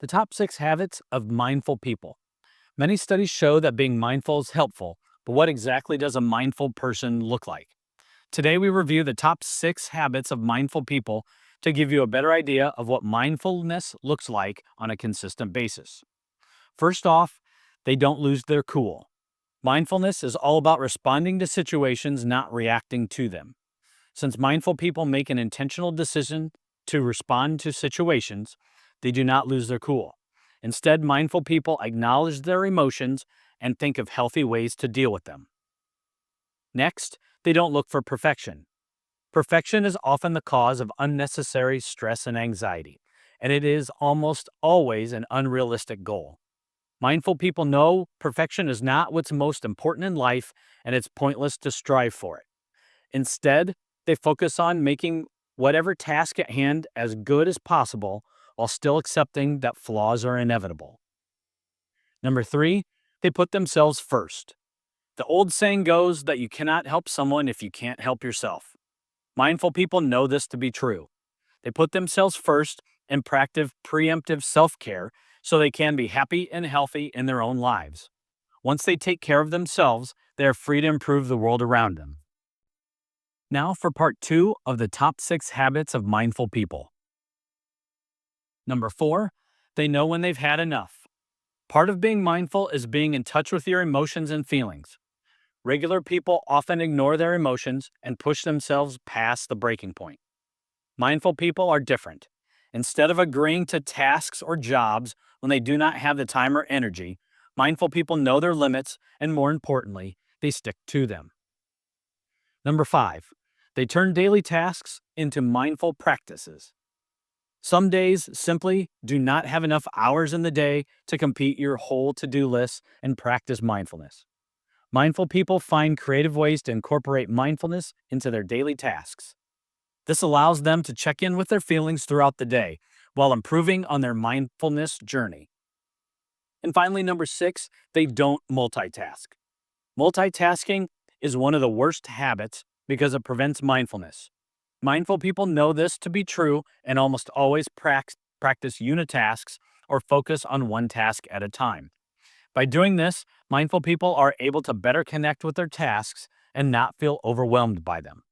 The top 6 habits of mindful people. Many studies show that being mindful is helpful, but what exactly does a mindful person look like? Today, we review the top 6 habits of mindful people to give you a better idea of what mindfulness looks like on a consistent basis. First off, they don't lose their cool. Mindfulness is all about responding to situations, not reacting to them. Since mindful people make an intentional decision to respond to situations, they do not lose their cool. Instead, mindful people acknowledge their emotions and think of healthy ways to deal with them. Next, they don't look for perfection. Perfection is often the cause of unnecessary stress and anxiety, and it is almost always an unrealistic goal. Mindful people know perfection is not what's most important in life, and it's pointless to strive for it. Instead, they focus on making whatever task at hand as good as possible while still accepting that flaws are inevitable. Number 3, they put themselves first. The old saying goes that you cannot help someone if you can't help yourself. Mindful people know this to be true. They put themselves first and practice preemptive self care so they can be happy and healthy in their own lives. Once they take care of themselves, they are free to improve the world around them. Now for part 2 of the top 6 habits of mindful people. Number 4, they know when they've had enough. Part of being mindful is being in touch with your emotions and feelings. Regular people often ignore their emotions and push themselves past the breaking point. Mindful people are different. Instead of agreeing to tasks or jobs when they do not have the time or energy, mindful people know their limits and, more importantly, they stick to them. Number 5, they turn daily tasks into mindful practices. Some days simply do not have enough hours in the day to complete your whole to-do list and practice mindfulness. Mindful people find creative ways to incorporate mindfulness into their daily tasks. This allows them to check in with their feelings throughout the day while improving on their mindfulness journey. And finally, number 6, they don't multitask. Multitasking is one of the worst habits because it prevents mindfulness. Mindful people know this to be true and almost always practice unitasks or focus on one task at a time. By doing this, mindful people are able to better connect with their tasks and not feel overwhelmed by them.